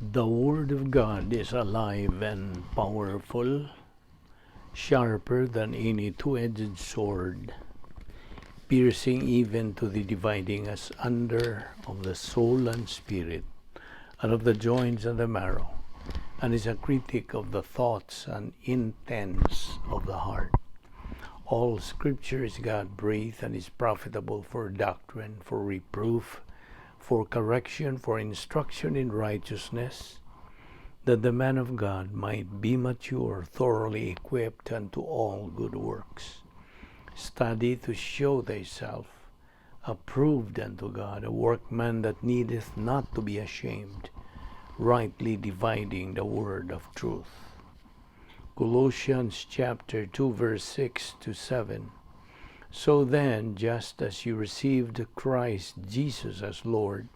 The Word of God is alive and powerful, sharper than any two-edged sword, piercing even to the dividing asunder of the soul and spirit, and of the joints and the marrow, and is a critic of the thoughts and intents of the heart. All Scripture is God-breathed and is profitable for doctrine, for reproof, for correction, for instruction in righteousness, that the man of God might be mature, thoroughly equipped unto all good works. Study to show thyself approved unto God, a workman that needeth not to be ashamed, rightly dividing the word of truth. Colossians chapter 2, verse 6 to 7. So then, just as you received Christ Jesus as Lord,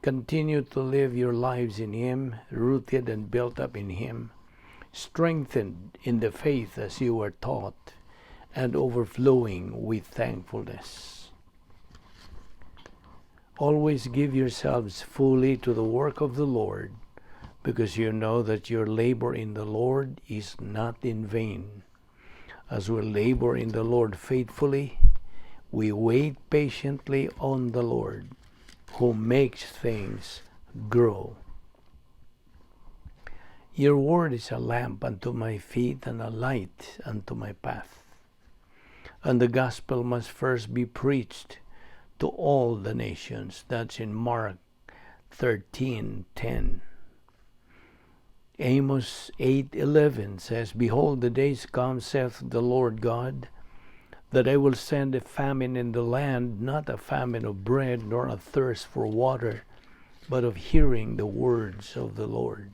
continue to live your lives in Him, rooted and built up in Him, strengthened in the faith as you were taught, and overflowing with thankfulness. Always give yourselves fully to the work of the Lord, because you know that your labor in the Lord is not in vain. As we labor in the Lord faithfully, we wait patiently on the Lord, who makes things grow. Your word is a lamp unto my feet and a light unto my path. And the gospel must first be preached to all the nations. That's in Mark 13:10. Amos 8:11 says, Behold, the days come, saith the Lord God, that I will send a famine in the land, not a famine of bread, nor a thirst for water, but of hearing the words of the Lord.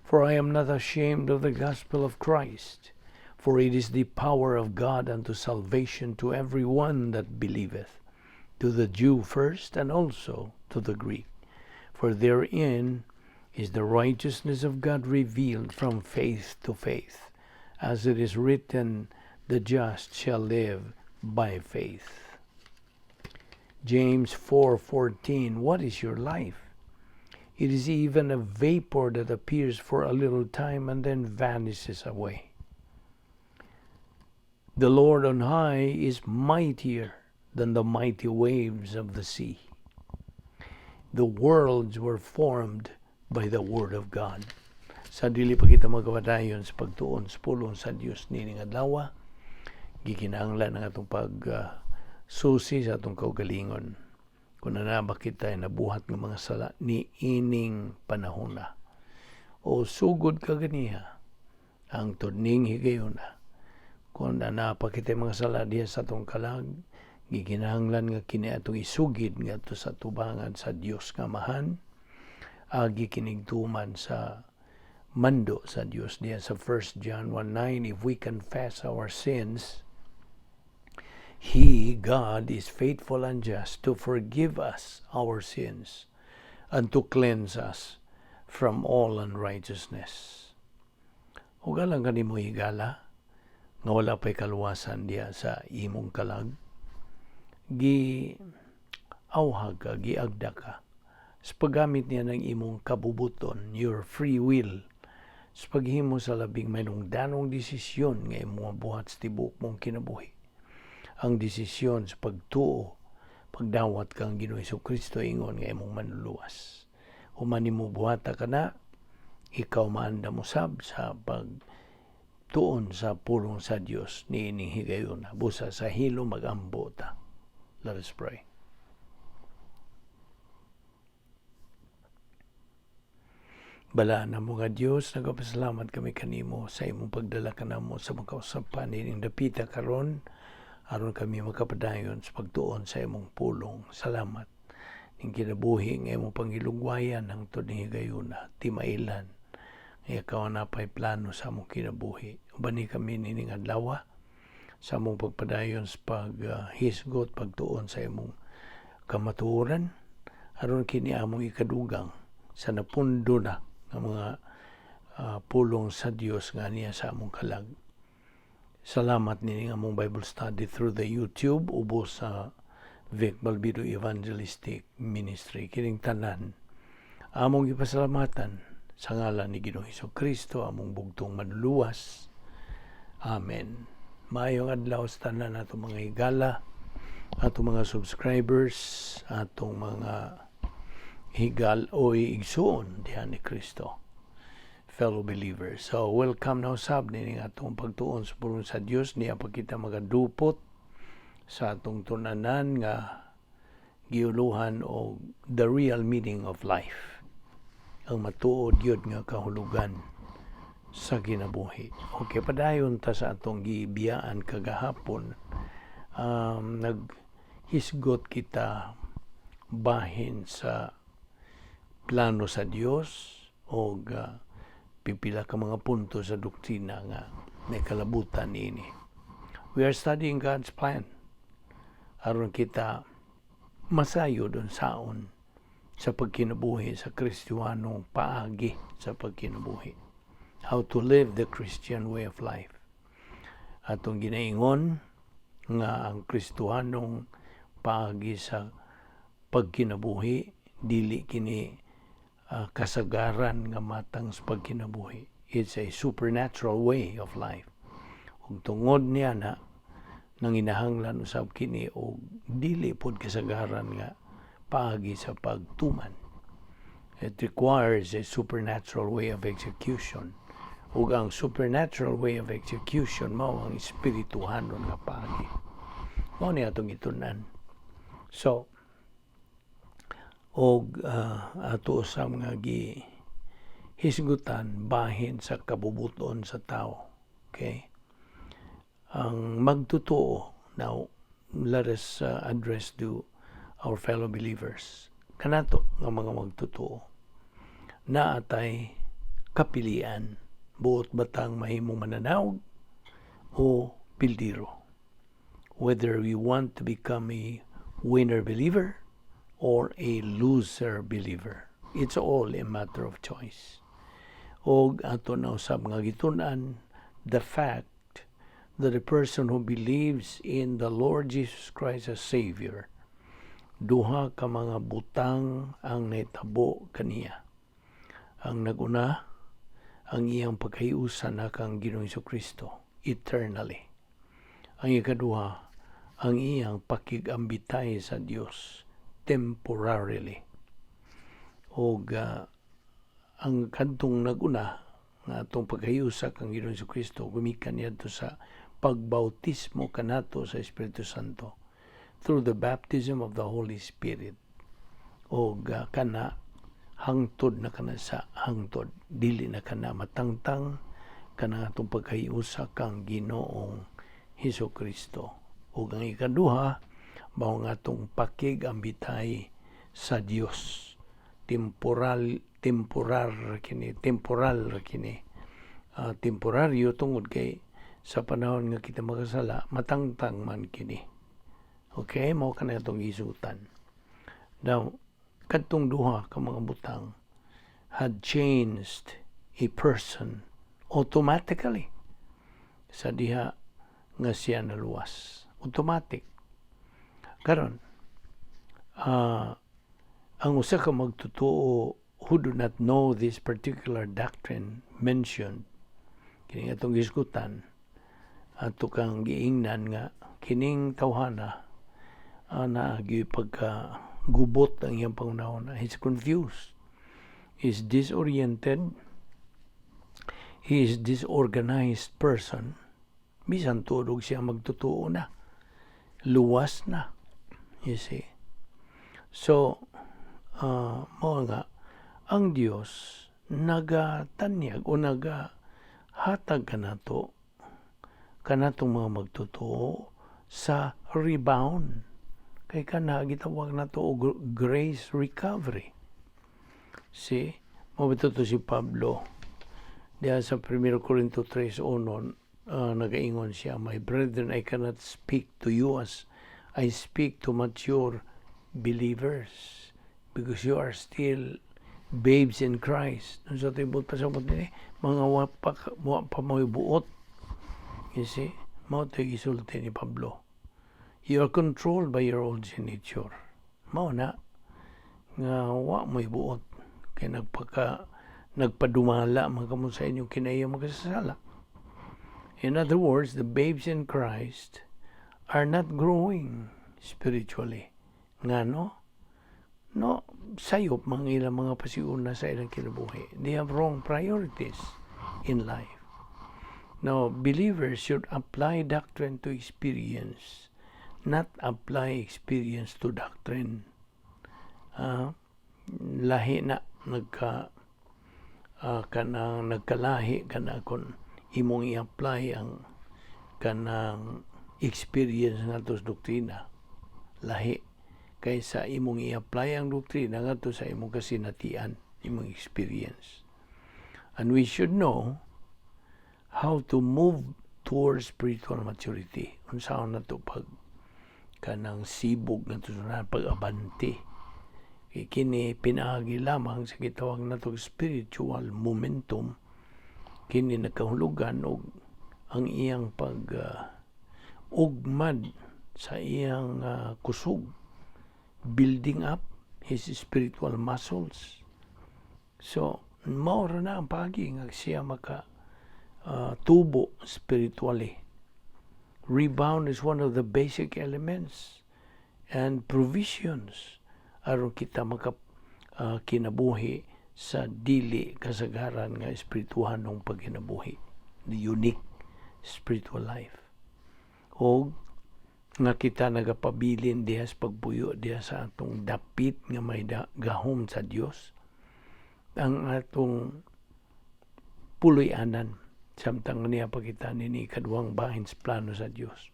For I am not ashamed of the gospel of Christ, for it is the power of God unto salvation to every one that believeth, to the Jew first, and also to the Greek. For therein is the righteousness of God revealed from faith to faith, as it is written, the just shall live by faith. James 4:14, what is your life? It is even a vapor that appears for a little time and then vanishes away. The Lord on high is mightier than the mighty waves of the sea. The worlds were formed by the Word of God. Sa dili pa kita magkawadayon sa pagtuon sa pulong sa Dios nining adlaw, gikinahanglan ang atong susi sa atong kaugalingon. Kung nanaba kita ay nabuhat ng mga sala ni ining panahon na. O sugod ka ganiha ang tudning higayuna. Kung nanaba kita mga sala diya sa atong kalag, gikinahanglan nga kini atong isugid ngadto sa tubangan sa Dios nga Amahan, agi kinigtuman sa mando sa Dios diya sa 1 John 1:9, if we confess our sins, He, God, is faithful and just to forgive us our sins and to cleanse us from all unrighteousness. Hugalang ka nimo higala, nga wala pa'y kaluwasan diya sa imong kalag, gi-awhag ka, giagda ka, sa paggamit niya ng imong kabubuton, your free will, sa paghimo sa labing manungdanong desisyon nga imong buhat sa tibok mong kinabuhi. Ang desisyon sa pagtuo, pagdawat kang Ginoong Hesukristo ingon nga imong manluluwas. Human nimo buhata ka na, ikaw maanda mo sab sa pagtuon sa pulong sa Dios ni ining higayuna. Busa sa hilo magambo ta. Let us pray. Bala na mo nga Diyos, nagapasalamat kami kanimo sa imong pagdala ka namo sa mga kausapan ining dapita karon, aron kami makapadayon sa pagtuon sa imong pulong. Salamat. Ning kinabuhi nga imong pangilugwayan hangtod ni higayuna, timailan. Nga ikaw na pa'y plano sa among kinabuhi. Ubani kami nining adlaw sa among pagpadayon sa paghisgot, pagtuon sa imong kamatuoran, aron kini among ikadugang sa napundo na ng mga pulong sa Dios nga niya sa among kalag. Salamat nining among Bible study through the YouTube ubo sa Balbido Evangelistic Ministry. Kining tanan Among ipasalamatan sa ngalan ni Ginoong Hesukristo, among bugtong manluluwas. Amen. Maayong adlaw sa tanan atong mga higala, atong mga subscribers, atong mga higal o igsoon dihan ni Kristo, fellow believers. So welcome na usab ni atong pagtuon sa pulong sa Dios, niya pa kita magadupot sa atong tunanan nga giuluhan o the real meaning of life, ang matuod yun nga kahulugan sa kinabuhi. Okay, padayon ta sa atong gibiyaan kagahapon. Naghisgot kita bahin sa plano sa Dios o pipila ka mga punto sa doktrina nga may kalabutan ini. We are studying God's plan aron kita masayo doon saon sa pagkinabuhi sa Kristiyanong paagi sa pagkinabuhi. How to live the Christian way of life. Atong ginaingon nga ang Kristiyanong paagi sa pagkinabuhi dili kini kasagaran nga matang sa pagkinabuhi. It's a supernatural way of life. Ug tungod niya na nanginahanglan usab kini og dili pod kasagaran nga paagi sa pagtuman. It requires a supernatural way of execution. Ug ang supernatural way of execution mao ang espirituhanon nga paagi. Mao ni atong itunan. So, og ato sa mga hisgutan bahin sa kabubuton sa tao. Okay? Ang magtotoo, now let us address to our fellow believers. Kanato nga mga magtotoo na atay kapilian buot batang mahimong mananaog o pildiro. Whether we want to become a winner believer or a loser believer. It's all a matter of choice. Og ato na usab nga gitun-an the fact that a person who believes in the Lord Jesus Christ as Savior, duha ka mga butang ang naitabo kaniya. Ang naguna, ang iyang pagkayusan na kang Ginoong Hesukristo eternally. Ang ikaduha, ang iyang pakigambitay sa Dios temporarily. O ang kantong naguna nga atong pagkayusa kang Ginoong Hesukristo gumikan niadto sa pagbautismo kanato sa Espiritu Santo through the baptism of the Holy Spirit. O kana hangtod na kana sa hangtod, dili na kana matangtang kana atong pagkayusa kang Ginoong Hesukristo. O ang ikaduha, mao nga atong pakigambitay sa Dios. Temporaryo tungod kay sa panahon nga kita makasala matangtang man kini. Okay, mao kana atong isutan. Now, kadtong duha ka mga butang had changed a person automatically sa diha nga siya naluwas. Automatic. Karon, ang usa ka magtotoo who do not know this particular doctrine mentioned, kini atong gisgutan, ato kang giingnan nga kining tawhana na pagka-gubot ang iyang pangunahon. He's confused. He's disoriented. He is disorganized person. Bisan tudog siya magtotoo na. Luwas na. You see. So, mao nga, ang Dios nagatanyag o nagahatag kanatong mga magtotoo sa rebound. Kay kana gitawag nato og grace recovery. See, mabituto si Pablo diha sa 1 Corinto 3:1, nagaingon siya, "My brethren, I cannot speak to you as I speak to mature believers because you are still babes in Christ." Nung sa tibot pasabot nila, mga wa pa may buot. You see, mao tayo gisulti ni Pablo. You are controlled by your old sin nature. Mao na nga wa may buot. kay nagpadumala man kamo sa inyong kinaiya makasasala. In other words, the babes in Christ are not growing spiritually. Ngano? No, sayop mga ilang mga pasiuna sa ilang kinabuhi. They have wrong priorities in life. Now, believers should apply doctrine to experience, not apply experience to doctrine. Lahi na nagkalahi kana kung imong i-apply ang kanang experience ngadto sa doktrina. Lahi kaysa imong i-apply ang doktrina ngadto sa imong kasinatian, imong experience. And we should know how to move towards spiritual maturity. Unsaon na to pag kanang sibog na to na pag-abante. Kini pinaagi lamang sa gitawag na to spiritual momentum. Kini nagkahulugan og ang iyang ugmad sa iyang kusog, building up his spiritual muscles. So, maura na ang pagi nga siya tubo spiritually. Rebound is one of the basic elements and provisions aron kita kinabuhi sa dili kasagaran nga espirituhan ng pagkinabuhi, the unique spiritual life. O nga kita nagapabilin diha sa pagbuyo diha sa atong dapit nga may gahom sa Dios, ang atong puloy-anan samtang niya pagkita nini kaduhang bahin sa plano sa Dios.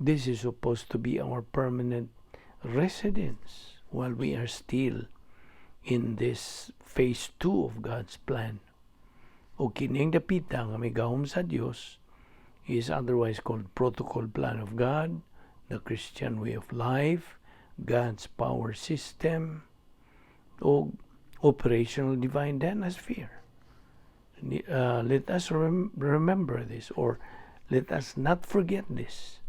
This is supposed to be our permanent residence while we are still in this phase 2 of God's plan. O kining dapita nga may gahom sa Dios is otherwise called protocol plan of God, the Christian way of life, God's power system, o operational divine dynasty. Let us remember this, or let us not forget this,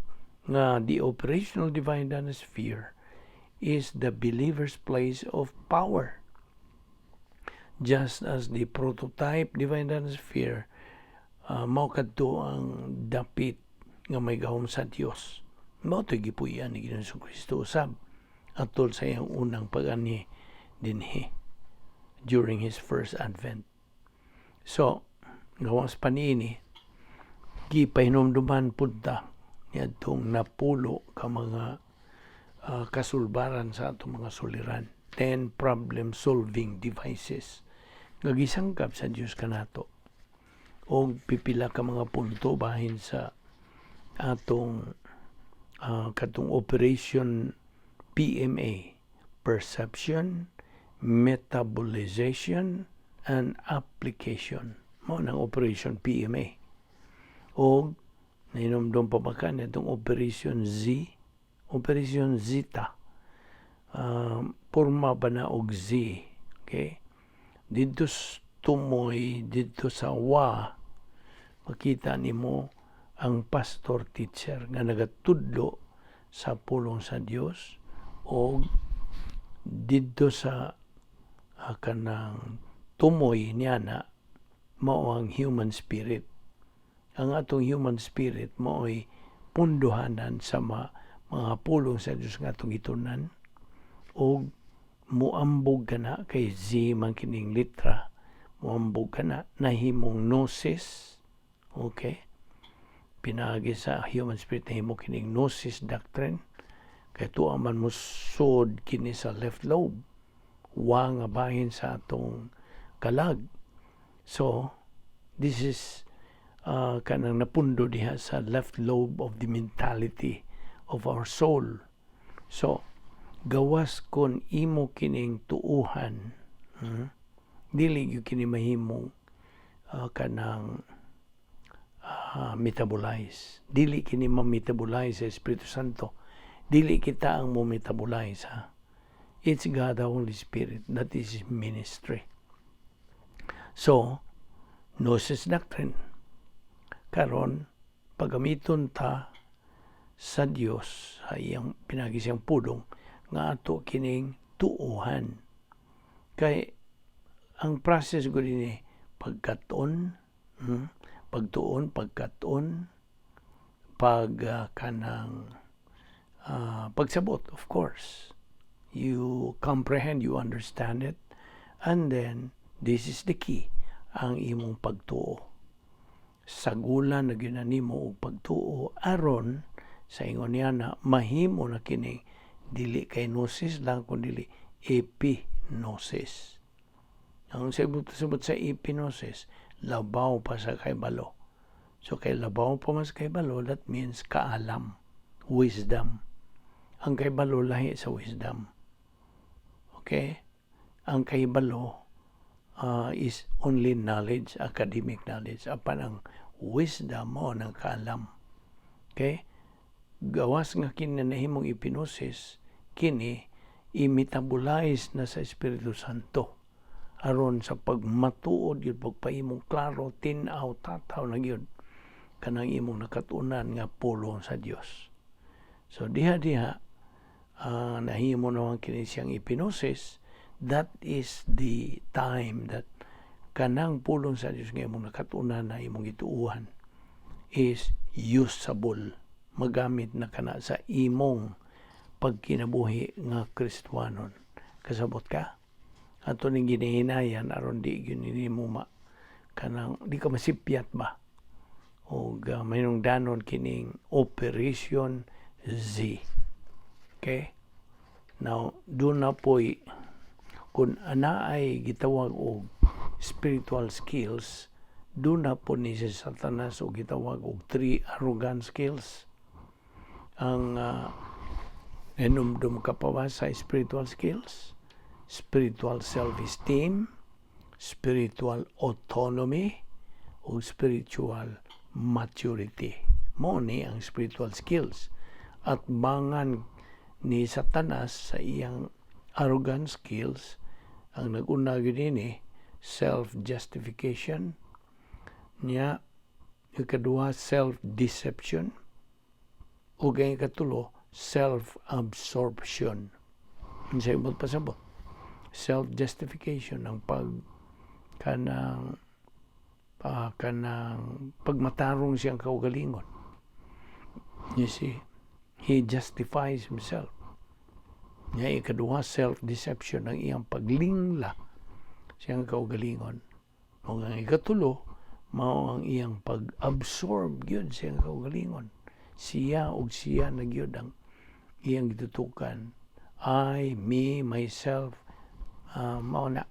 nga the operational divine sphere is the believer's place of power, just as the prototype divine sphere mao kadto ang dapit nga may gahom sa Dios. Mao to gipuy-an ni Ginoong Kristo usab atol sa iyang unang pag-ani dinhi during his first advent. So, gawas pa niini, gipahinumduman punta yadtong napulo ka mga kasulbaran sa atong mga suliran. 10 problem-solving devices nga gisangkap sa Dios kanato. O pipila ka mga punto bahin sa atong katong operation PMA, perception, metabolization, and application. Mo ng operation PMA. O nainomdom pa ba ka itong operation Z, operation Zeta. Porma ba na og Z? Okay? Dito tumoy, dito sa makita nimo ang pastor teacher nga nagatudlo sa pulong sa Dios, o dito sa kanang tumoy niya na mao ang human spirit. Ang atong human spirit mao ay punduhanan sa mga pulong sa Dios nga atong gitunan, o muambog kana kay Z man kining litra, muambog kana nahimong gnosis. Okay, pinagi sa human spirit nahimo kining gnosis doctrine, kay tuwa man mo sod kini sa left lobe, nga bahin sa atong kalag. So this is kanang napundo diha sa left lobe of the mentality of our soul. So gawas kon imo kining tuuhan, dili gyud kini mahimong kanang metabolize. Dili kini ma-metabolize sa Espiritu Santo. Dili kita ang mo-metabolize. It's God the Holy Spirit. That is His ministry. So, gnosis doctrine. Karon, pagamiton ta sa Dios, sa iyang pinagi siyang pulong, nga ato kining tuuhan. Kay ang process ko din pagkaton, pagtuon, pagkaton, pagsabot, of course. You comprehend, you understand it, and then, this is the key, ang imong pagtuo. Sagulan na ginanimo og pagtuo, aron, sa ingon niya na, mahimo na kini, dili kay gnosis lang, kundi epignosis. Ang sabot sa epignosis, labaw pa sa kaybalo. So, kay labaw pa mas kaybalo, that means kaalam, wisdom. Ang kaybalo lahi sa wisdom. Okay? Ang kaybalo is only knowledge, academic knowledge. Apan ang wisdom mo ng kaalam. Okay? Gawas nga kini nahimong epignosis, kini i-metabolize na sa Espiritu Santo. Aron sa pagmatuod yun, pagpaimong klaro, tinaw, tataw na yun, kanang imong nakatunan nga pulong sa Dios. So diha nahimo naman kini siyang epignosis. That is the time that kanang pulong sa Dios nga imong nakatunan na imong gituuhan is usable, magamit na kana sa imong pagkinabuhi nga Kristiyanon. Kasabot ka? Ato ning ginahinayan aron di ginimo kanang di ka masipyat ba? O mayroong danon kining Operation Z. Okay? Now, doon na po'y kung ana ay gitawag og spiritual skills, doon na po ni si Satanas o gitawag og 3 arrogant skills. Ang enumdum kapawas sa spiritual skills, spiritual self-esteem, spiritual autonomy, o spiritual maturity. Mo ni ang spiritual skills. At bangan ni Satanas sa iyang arrogant skills, ang nag-una yun self-justification niya, yung kadua self-deception, o ganyan katulo self-absorption. Sa ibang pasabot, self-justification ang kanang pagmatarong siyang kaugalingon. You see, he justifies himself. Nga ikaduha, self-deception, ang iyang paglingla siyang kaugalingon. O ang ikatulo, mao ang iyang pag-absorb yun siyang kaugalingon. Siya na yun ang iyang gitutukan. I, me, myself, mao na.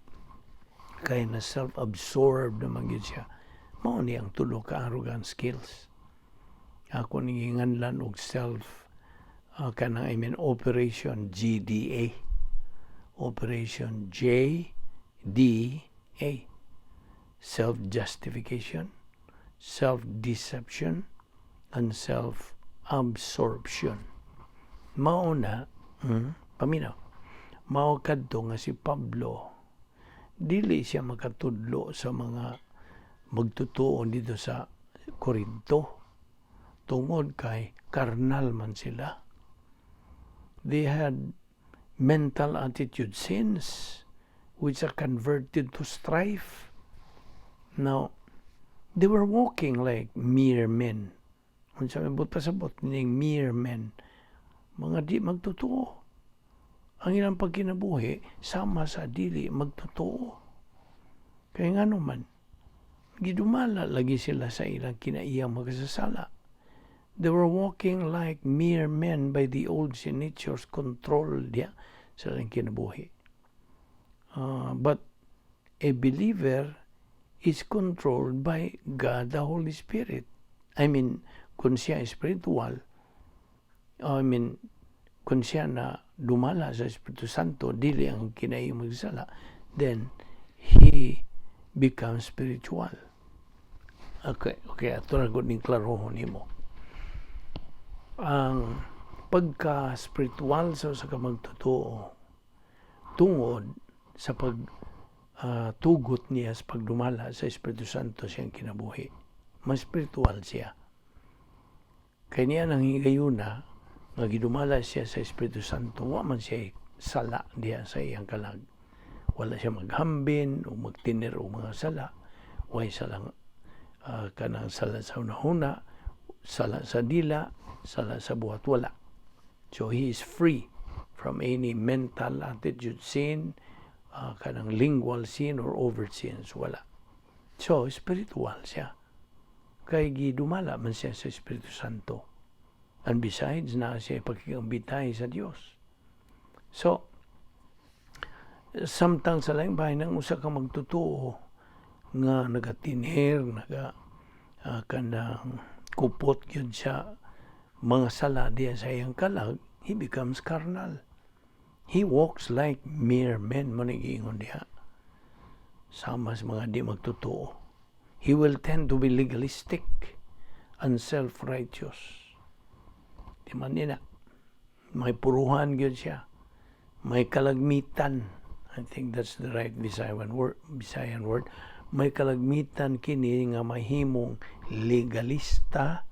Kaya na self-absorbed naman yun siya. Mao ni ang tulo ka arrogant skills. Ako ninginganlan og Operation GDA. Operation JDA. Self-justification, self-deception, and self-absorption. Mao na, paminaw, mao kadto nga si Pablo, dili siya makatudlo sa mga magtutuo dito sa Korinto. Tungod kay karnal man sila. They had mental attitude sins which are converted to strife. Now, they were walking like mere men. Kung sabi mo pasabot ng mere men, mga di magtutuo. Ang ilang pagkinabuhi, sama sa dili magtutuo. Kaya nga naman, gidumala lagi sila sa ilang kinaiyang magkasasala. They were walking like mere men by the old sin nature's control diya sa ilang kinabuhi. But a believer is controlled by God the Holy Spirit. I mean, kung siya spiritual, kung siya na dumala sa Espiritu Santo, dili ang kinaiyang magsala, then he becomes spiritual. Okay, ato na gud ning klarohon nimo. Ang pagka-spiritual sa magtutuo tungod sa tugot niya sa pagdumala sa Espiritu Santo siyang kinabuhi. Mas spiritual siya. Kaya niya nang higayuna, nga gidumala siya sa Espiritu Santo, wa man siya sala diya sa iyang kalag. Wala siya maghambin o magtiner o mga sala. Way salang kanang sala sa hunahuna, sala sa dila, sala sa buhat wala. So he is free from any mental attitude sin, kanang lingual sin or overt sins, wala. So spiritual siya. Kay gidumala man siya sa Espiritu Santo. And besides, na siya pagkikambitay sa Dios. So, samtang sa laing bahay nang usa ka magtotoo nga nagatinher, kanang kupot yun siya mga sala diya sa iyang kalag, he becomes carnal. He walks like mere men, manigingon diya. Sama sa mga di magtotoo. He will tend to be legalistic and self-righteous. Di man nila. May puruhan yun siya. May kalagmitan. I think that's the right Visayan word. May kalagmitan kini nga mahimong legalista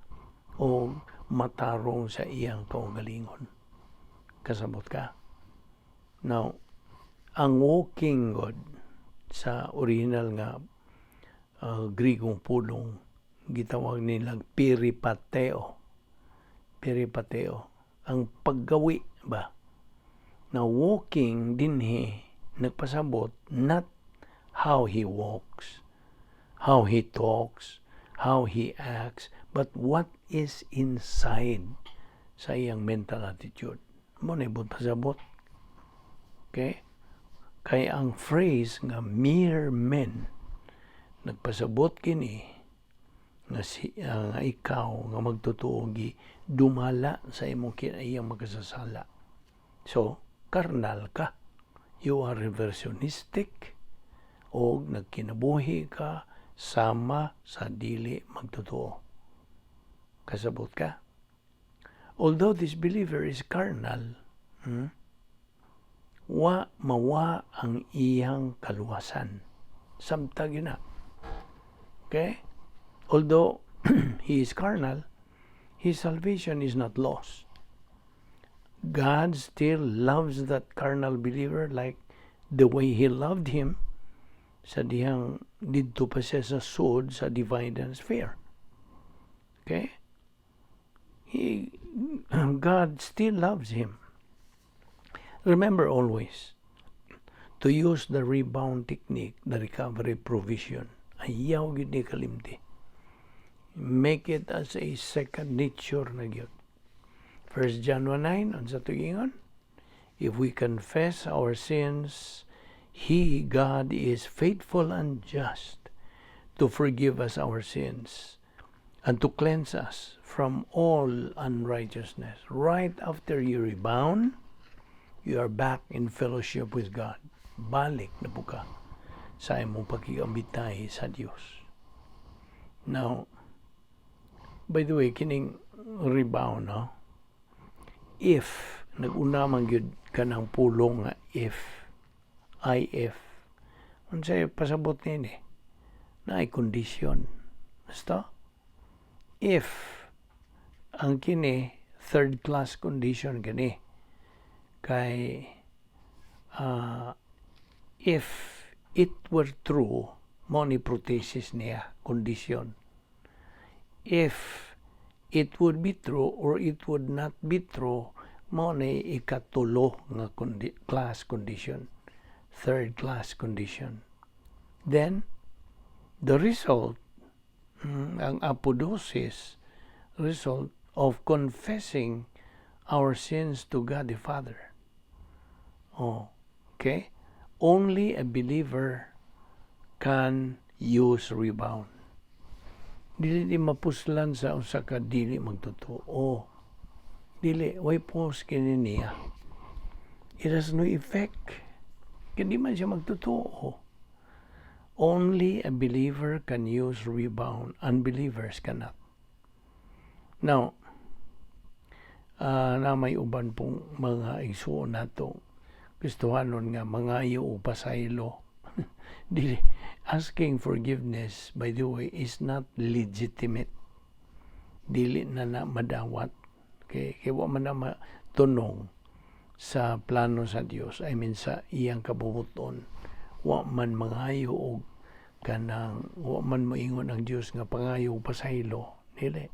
o matarong sa iyang kaugalingon. Kasabot ka? Now, ang walking God sa original nga Grigong pulong, gitawag nilang peripateo. Peripateo. Ang paggawi ba? Na walking dinhi nagpasabot not how he walks, how he talks, how he acts, but what is inside sa iyang mental attitude. Mo na ibon pasabot. Okay? Kaya ang phrase nga mere men nagpasabot kini nga ikaw nga magtotoo gi dumala sa imong kinayang magkasasala. So, karnal ka. You are reversionistic o nagkinabuhi ka sama sa dili magtotoo. Kasabot ka? Although this believer is carnal, mawa ang iyang kaluwasan. Samtag yun na. Okay? Although he is carnal, his salvation is not lost. God still loves that carnal believer like the way He loved him sa dihang didto pa siya sa sud sa divine sphere. Okay? God still loves him. Remember always to use the rebound technique, the recovery provision. Ayaw yun ni kalimti. Make it as a second nature na yun. 1 John 1:9, on sa tugingon, if we confess our sins, He, God, is faithful and just to forgive us our sins and to cleanse us from all unrighteousness. Right after you rebound, you are back in fellowship with God. Balik na po ka sa imong pagkikambitay sa Diyos. Now, by the way, kining rebound, no? If, nag-una man yun ka ng pulong nga if, kung sa'yo pasabot nini, na ay kondisyon. Basta? If, ang kini, third class condition kini, kay, if it were true, mo ni protesis niya, kondisyon. If it would be true or it would not be true, mo ni ikatulo nga class condition, third class condition. Then, the result, ang apodosis, result of confessing our sins to God the Father. Okay? Only a believer can use rebound. Dili di mapuslan sa usa ka dili magtotoo. Dili, way pos kini niya. It has no effect. Kaya man siya magtotoo. Only a believer can use rebound. Unbelievers cannot. Now, na may uban pong mga igsuon nato Kristohanon nga mga iyo pasaylo. Dili, asking forgiveness, by the way, is not legitimate. Dili na madawat. Okay? Kaya wa man matunong sa plano sa Dios. I mean, sa iyang kabubuton wa man mangayo og kanang wa man moingon ang Dios nga pangayo pasaylo, dili.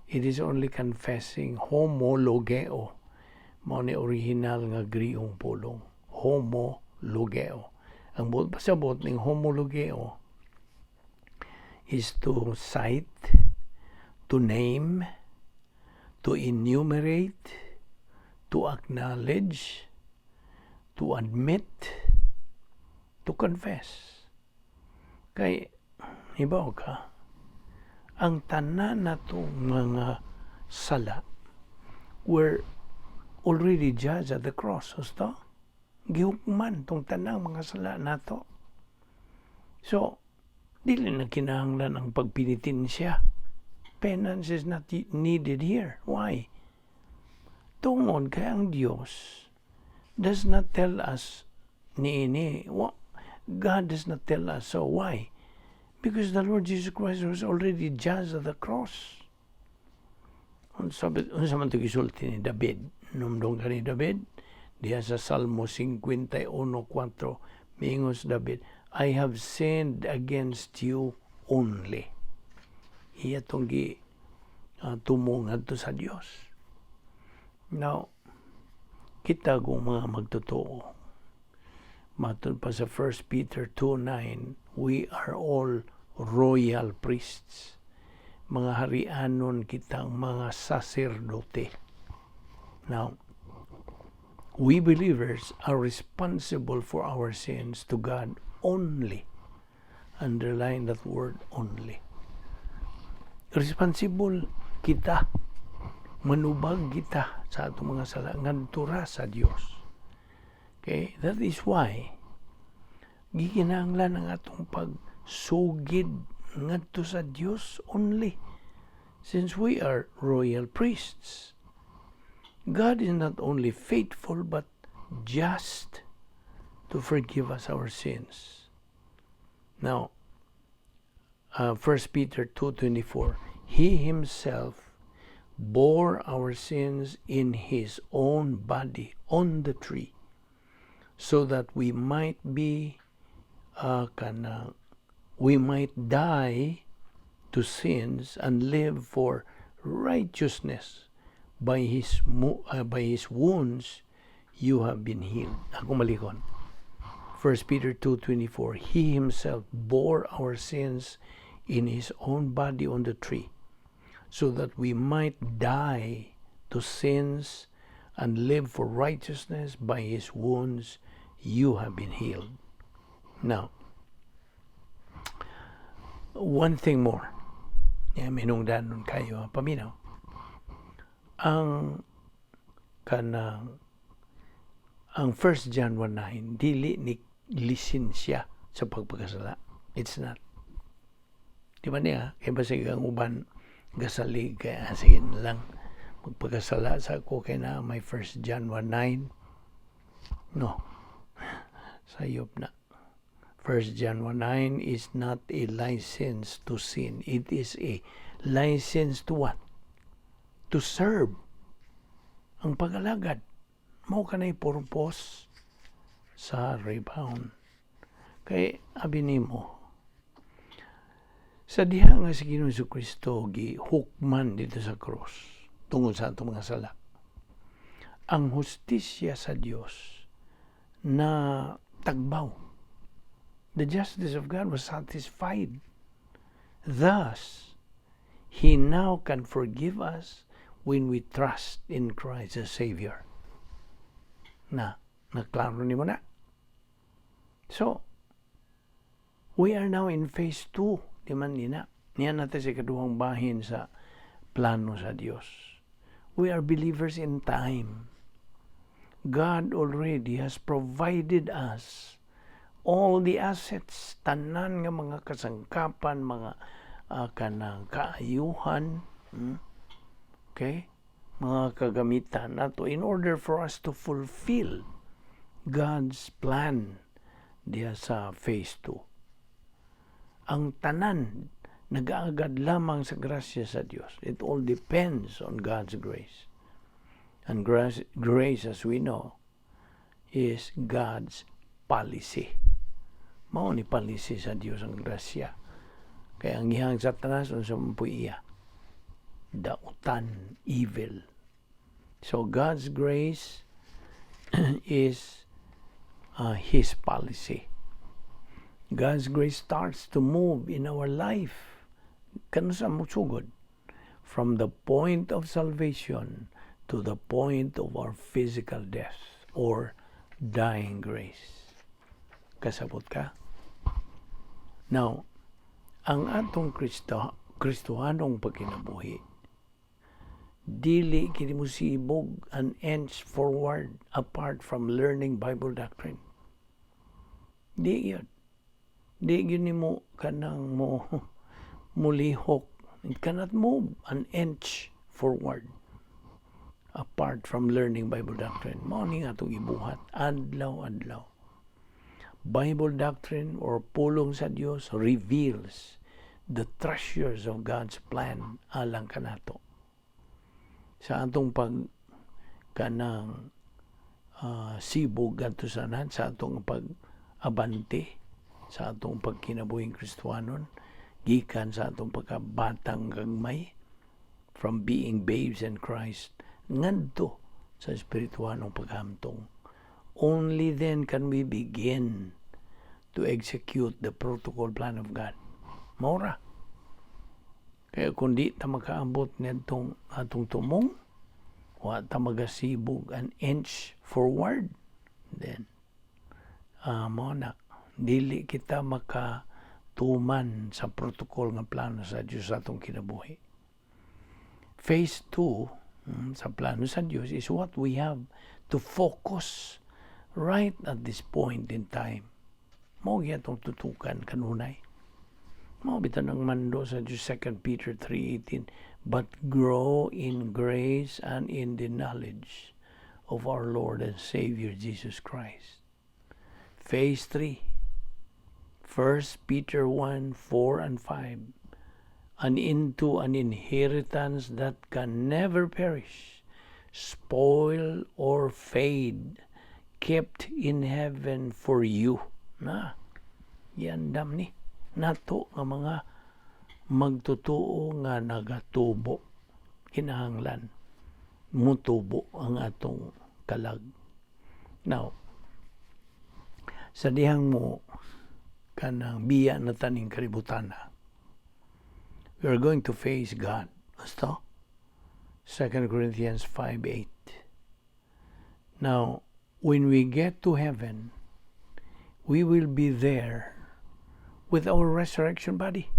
It is only confessing homologeo. Mao ni original nga Griong pulong. Homologeo. Ang pasabot ning homologeo is to cite, to name, to enumerate, to acknowledge, to admit, to confess. Kay, ibaw ka, ang tanan na to mga sala were already judged at the cross. Husto? Gihukman tong tanang mga sala na to. So, dili na kinahanglan ang pagpinitin siya. Penance is not needed here. Why? Tungod kay ang Diyos does not tell us God does not tell us. So why? Because the Lord Jesus Christ was already judged at the cross. Unsa man to gisulti ni David? Numdong ka ni David? Diya sa Salmo 51:4, miingos David, I have sinned against you only. Iya itong tumungad to sa Diyos. Now, kita kung mga magtotoo, matod pa sa 1 Peter 2:9, we are all royal priests. Mga harianon kitang mga saserdote. Now, we believers are responsible for our sins to God only. Underline that word only. Responsible kita. Manubag kita sa atong mga sala ngadto ra sa Dios. Okay? That is why gikinahanglan ang atong pagsugid ngadto sa Dios only. Since we are royal priests, God is not only faithful but just to forgive us our sins. Now, 1 Peter 2:24, He Himself bore our sins in His own body on the tree, so that we might die to sins and live for righteousness. By His wounds you have been healed. Ako malikon. 1 Peter 2:24, He Himself bore our sins in His own body on the tree, so that we might die to sins and live for righteousness. By His wounds you have been healed. Now, one thing more. Minungdanon kayo, paminaw. Ang 1 John 1:9 dili ni lisensya sa pagpakasala. It's not. Di ba niya? Kaya ba ang uban gasalig kaya sige lang magpagkasala sa ako kaya na may 1 John 1:9? No. Sayop na. 1 John 1:9 is not a license to sin. It is a license to what? To serve. Ang pag-alagad. Mao ka na'y purpose sa rebound. Kay abi nimo, sa diha nga si Ginoong Jesucristo gihukman dito sa cross tungod sa atong mga sala, ang hustisya sa Dios na tagbaw. The justice of God was satisfied. Thus, He now can forgive us when we trust in Christ as Savior. Naklaro ni mo na. So, we are now in phase 2. Di man nina. Niyan natin sa kaduhang bahin sa plano sa Diyos. We are believers in time. God already has provided us all the assets, tanan nga mga kasangkapan, mga kanang kaayuhan, okay? Mga kagamitan nato in order for us to fulfill God's plan diya sa phase 2. Ang tanan nag-aagad lamang sa grasya sa Dios. It all depends on God's grace. And grace, as we know, is God's policy. Mao ni palisi sa Dios ang grasya. Kaya ang ihang Satanas unsa man po iya? Dautan, evil. So God's grace is His policy. God's grace starts to move in our life. Kano sa musugod? From the point of salvation to the point of our physical death or dying grace. Kasabot ka? Now, ang atong Kristohanong pagkinabuhi, dili kini mo sibog an inch forward apart from learning Bible doctrine. Di yun. Di yun mo kanang mo mulihok. It cannot move an inch forward apart from learning Bible doctrine. Mao ni nga itong ibuhat. Adlaw-adlaw. Bible doctrine or pulong sa Dios reveals the treasures of God's plan alang kanato. Sa atong kanang sibog adto sanan sa atong pag-abante sa atong pagkinabuhing Kristiyanon gikan sa atong pagkabatang gagmay from being babes in Christ ngadto sa espirituhanong paghamtong. Only then can we begin to execute the protocol plan of God. Maura. Kaya kung di ta makaabot nitong atong tumong, wa ta magasibog an inch forward, then mao na dili kita makatuman sa protocol nga plano sa Dios sa atong kinabuhi. Phase 2 sa plano sa Dios is what we have to focus right at this point in time. Mao gyud atong tutukan kanunay. Mao bitan ang mando sa Diyos, 2 Peter 3:18, but grow in grace and in the knowledge of our Lord and Savior Jesus Christ. Phase 3, 1 Peter 1:4 and 5, and into an inheritance that can never perish, spoil or fade, kept in heaven for you. Na, yandam ni. Nato nga mga magtutuo nga nagatubo. Kinahanglan. Mutubo ang atong kalag. Now, sa dihang mo kanang biya na taning kaributana, we are going to face God. Basta? 2 Corinthians 5:8. Now, when we get to heaven, we will be there with our resurrection body.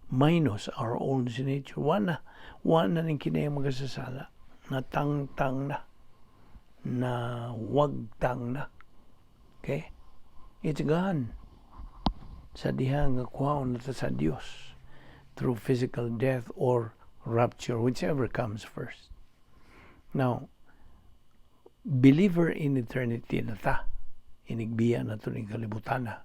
Minus our own sin nature. Wana ning kinay magasasala. Natangtang na. Na wagtang na. Okay? It's gone. Sa diha nga kuhaon na sa Dios through physical death or rapture, whichever comes first. Now, believer in eternity na ta. Inigbiya na ito ng kalibutan na.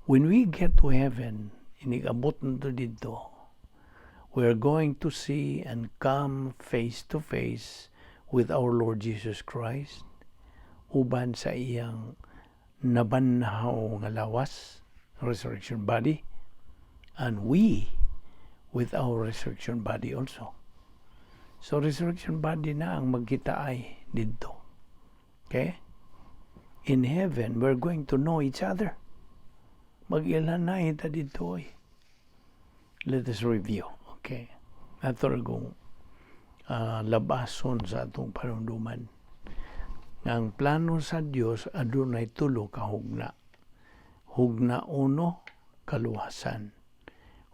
When we get to heaven, inigabot na ito dito, we are going to see and come face to face with our Lord Jesus Christ, uban sa iyang nabanhaw nga lawas, resurrection body, and we with our resurrection body also. So, resurrection body na ang magkita ay dito. Okay? In heaven, we're going to know each other. Mag-ilan na ita dito eh. Let us review. Okay? Ato kong labason sa atong panunduman. Ang plano sa Dios adunay tulo ka hugna. Hugna 1, kaluwasan.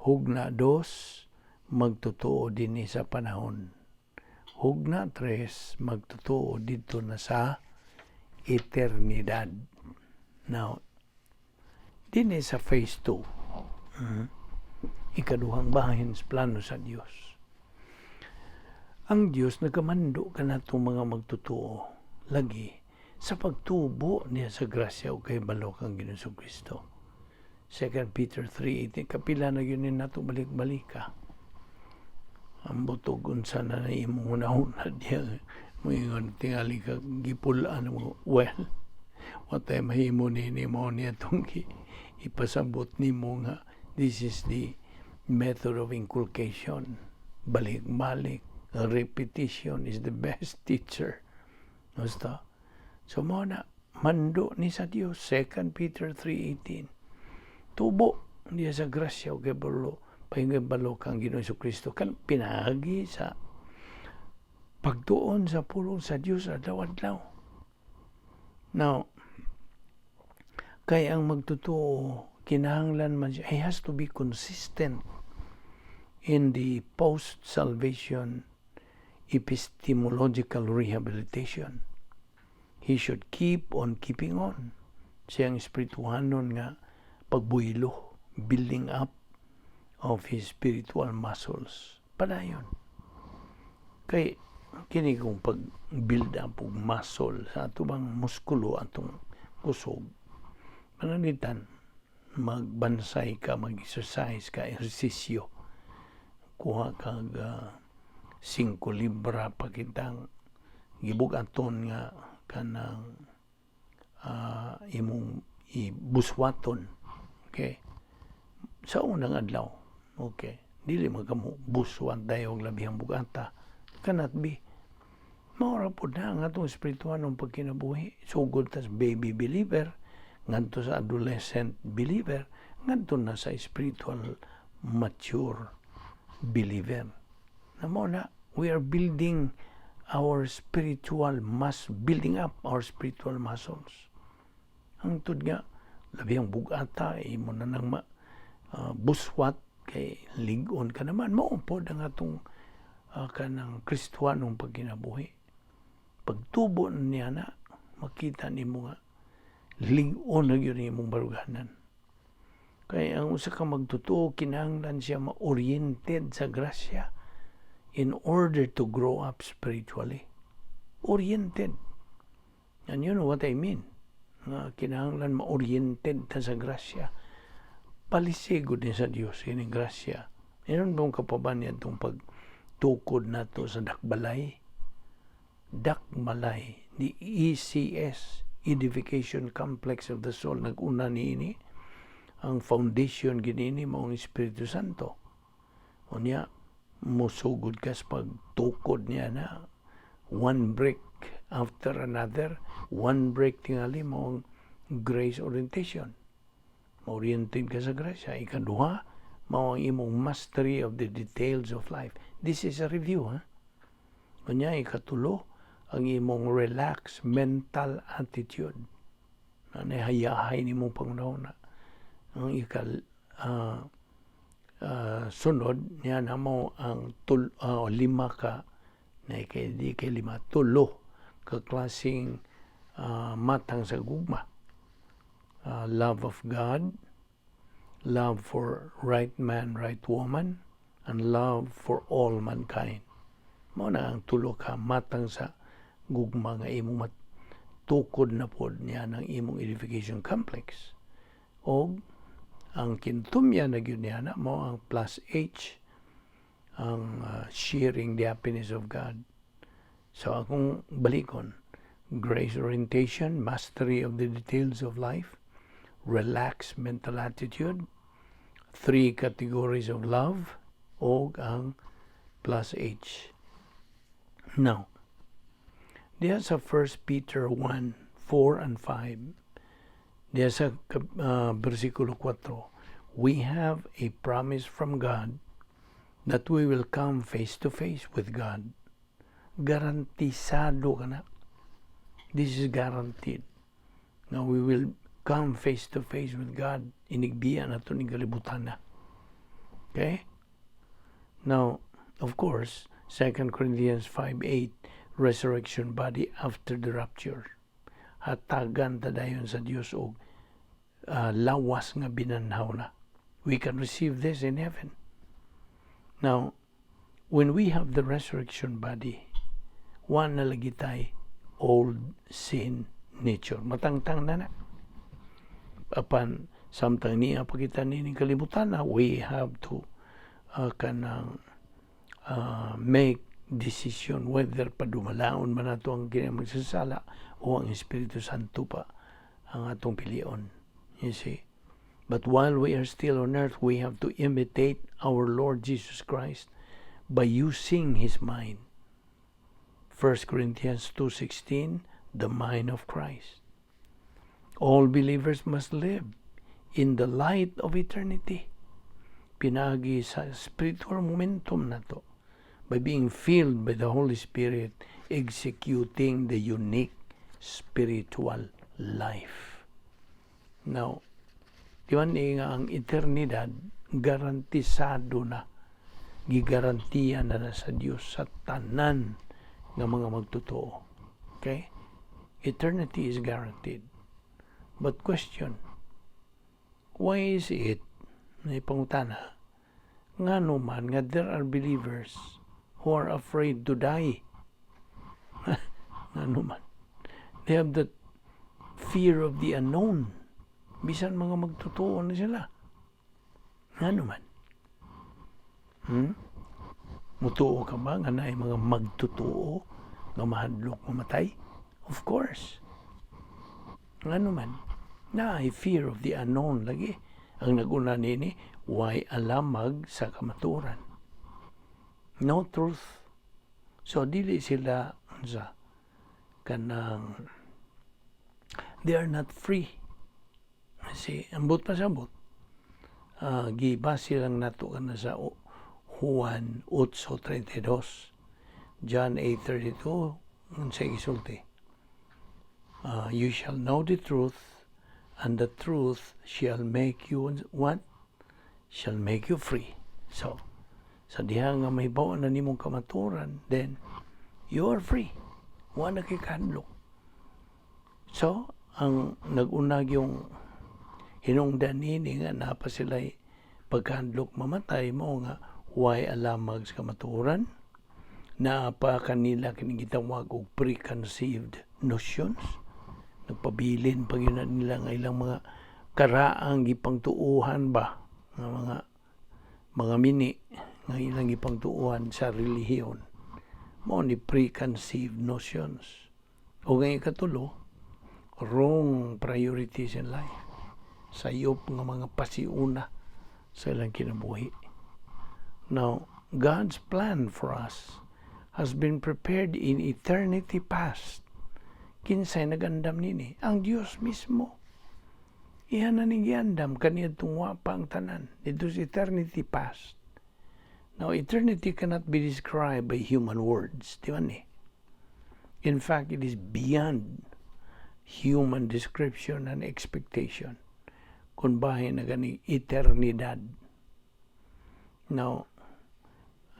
Hugna 2, magtotoo din sa panahon. Hugna 3, magtotoo dito na sa eternidad. Now, din sa phase 2, ikaduhang bahin sa plano sa Dios. Ang Dios nagkamando ka na itong mga magtotoo lagi sa pagtubo niya sa grasya o kay balok ang Ginoong Kristo. 2 Peter 3:18, kapila na yun nato balik-balik ka. Ang butog unsa na imong una-una diya mo ingon tingali ka gipulaan mo well What ay mahimo ni mo niya itong ipasabot ni mo nga this is the method of inculcation. Balik-balik. Repetition is the best teacher. Basta. So mo na, mando ni sa Dios. 2 Peter 3:18. Tubo niya sa grasya o kay balo. Pahingay balo kang Ginoong Jesucristo. Kan pinagi sa pagtuon sa pulong sa Dios adlaw-adlaw. Now, kaya ang magtutuo, kinahanglan man siya, he has to be consistent in the post-salvation epistemological rehabilitation. He should keep on keeping on. Siyang espirituhanon nga pagbuylo, building up of his spiritual muscles. Padayon. Kay kini kung pag-build up og muscle sa ato bang muskulo atong kusog. Pananitan, magbansay ka, mag-exercise ka, ehersisyo. Kuha kag 5 libra pa kitang gibugaton nga kanang imong ibuswaton. Okay? Sa unang adlaw, okay, dili magkamo buswan tayo og labihang bugata. Cannot be. Maura po na ang atong espiritual ng pagkinabuhi. Sugod tas baby believer, ngadto sa adolescent believer, ngadto na sa spiritual mature believer. Namo na, we are building our building up our spiritual muscles. Ang tud nga, labihang bugata, imo na nang buswat, kay ligon ka naman. Maumpod ang atong kanang Kristiyanong pagkinabuhi. Pagtubo niya na, makita nimo nga, ligon na yun imong baruganan. Kaya ang usa ka magtutuo, kinahanglan siya ma-oriented sa grasya in order to grow up spiritually. Oriented. And you know what I mean? Kinahanglan ma-oriented ta sa grasya. Palisigod ni sa Dios ini grasya. Inon bang kapaban niya itong pagtukod nato sa dakbalay? Dakbalay, the ECS, Edification Complex of the Soul, nag-una niini. Ang foundation ginini maong Espiritu Santo. Unya, musugod ka sa pagtukod niya na one break after another, one break tingali maong grace orientation. Oriented ka sa grasya. Ikaduha, mao ang imong mastery of the details of life. This is a review, ha? Kanya, ikatulo, ang imong relaxed mental attitude. Hayahay ni mong pangunahon na. Ang sunod, niya na mo ang 5 ka, na di kay 5, 3 ka klaseng matang sa gugma. Love of God, love for right man, right woman, and love for all mankind. Mao na ang 3 ka matang sa gugma nga imong matukod na pod niya ng imong edification complex. O ang kintumya na gyud niya na mo ang plus H, ang sharing the happiness of God. So akong balikon, grace orientation, mastery of the details of life, relaxed mental attitude, 3 categories of love, o ang plus H. Now, diya sa 1 Peter 1, 4 and 5, diya sa versikulo 4, we have a promise from God that we will come face to face with God. Garantisado ka na. This is guaranteed. Now we will come face to face with God. Inigbiyan na ito ni kalibutan na. Okay? Now, of course, 2 Corinthians 5:8, resurrection body after the rapture. Hatagan ta dayon sa Dios og lawas nga binanhaw na. We can receive this in heaven. Now, when we have the resurrection body, one na lagi tay old sin nature. Matangtang na na. Apan, samtang niya pakita nining kalibutan na, we have to make decision whether padumalaon man nato ang kinamagsasala o ang Espiritu Santo pa ang atong pilion. You see? But while we are still on earth, we have to imitate our Lord Jesus Christ by using His mind. 1 Corinthians 2:16, the mind of Christ. All believers must live in the light of eternity. Pinagi sa spiritual momentum na to by being filled by the Holy Spirit, executing the unique spiritual life. Now, di ba nga ang eternidad, garantisado na, gigarantiya na sa Diyos sa tanan ng mga magtotoo. Okay? Eternity is guaranteed. But question, why is it, may pangutana, nga naman nga there are believers who are afraid to die? Nga naman. They have that fear of the unknown. Bisan mga magtotoo na sila. Nga naman. Mutuo ka ba nga na ay mga magtotoo nga mahadlok mamatay? Of course. Nga naman. Na ay fear of the unknown lagi. Ang naguna nini, why alamag sa kamaturan. No truth. So, dili sila sa kanang they are not free. Kasi, ambot pa sa ambot. Gibasi lang nato ka na sa Juan 8:32, John 8:32, sa isulti. You shall know the truth, and the truth shall make you, what? Shall make you free. So, sa diha nga may bawa na nimong kamaturan, then, you are free. Wala kikadlok. So, ang nagunag yung hinungdan nini nga napa sila'y pagkadlok mamatay mo nga why alamag sa kamaturan, naapa kanila kinigitawag og preconceived notions, nagpabilin pag yun nila nga ilang mga karaang gipangtuuhan ba nga mga mini nga ilang gipangtuuhan sa relihiyon mo ni preconceived notions. O ngayon katulo, wrong priorities in life. Sayop nga mga pasiuna sa ilang kinabuhi. Now, God's plan for us has been prepared in eternity past. Kinsay nagandam nini? Ang Diyos mismo. Iyan na nigandam kaniya tungwa pa ang tanan. It was eternity past. Now, eternity cannot be described by human words. Di ba ni? In fact, it is beyond human description and expectation. Kung bahin na gani eternidad. Now,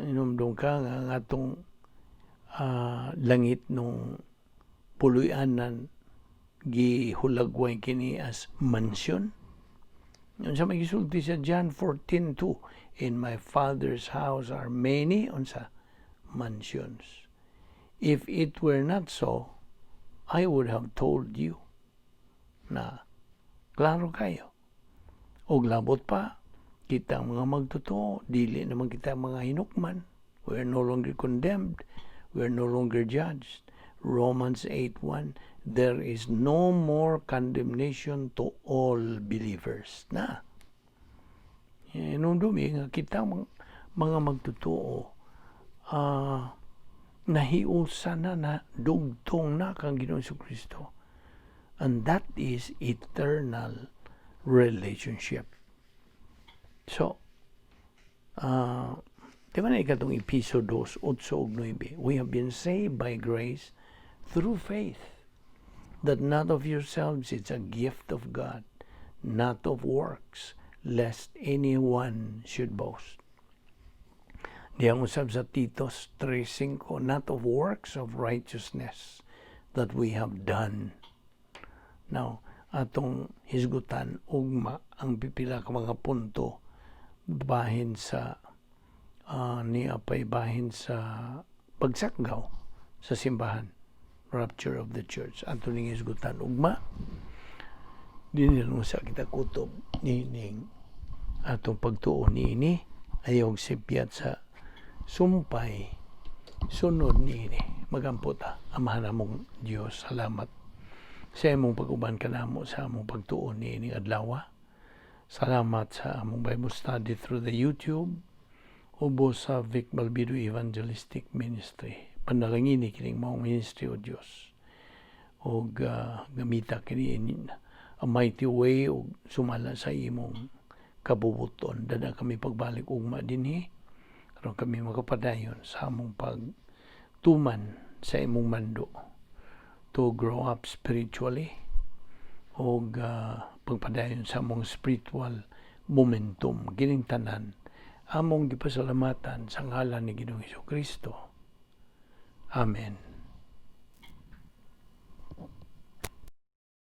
inumdong ka nga atong langit nung puluyanan gihulagway kini as mansion. Yun sa magisulti sa John 14:2, in my Father's house are many unsa mansions. If it were not so, I would have told you na klaro kayo. O labot pa, kita mga magtotoo, dili naman kita mga hinukman. We are no longer condemned. We are no longer judged. Romans 8:1, there is no more condemnation to all believers. Na. Nung dumi nga kita mga magtotoo, nahiusa na dugtong na kang Ginoong Jesucristo. And that is eternal relationship. So, di ba na ikatong episode 8:9, we have been saved by grace through faith, that not of yourselves, it's a gift of God, not of works, lest anyone should boast. Diyang usab sa Titos 3:5, not of works of righteousness that we have done. Now, atong hisgutan, ugma, ang pipila ka mga punto, bahin sa bahin sa pagsakgaw sa simbahan, rapture of the church. Ato ning hisgutan, ugma, dinilong sa kita kutob, nining atong pagtuo niini, ayaw sipyat sa sumpay, sunod niini, magamputa, amahan namong Diyos, salamat sa imong pag-uban kanamo sa among pagtuon niining adlaw. Salamat sa among Bible study through the YouTube ubos sa Balbido Evangelistic Ministry. Panalangini kining maong ministry o Dios. Og gamita kini in a mighty way og sumala sa imong kabubuton. Dada kami pagbalik ugma dinhi aron kami makapadayon sa among pagtuman sa imong mando to grow up spiritually og pagpadayon sa among spiritual momentum kining tanan among gipasalamatan sa ngalan ni Ginoong Hesukristo. Amen.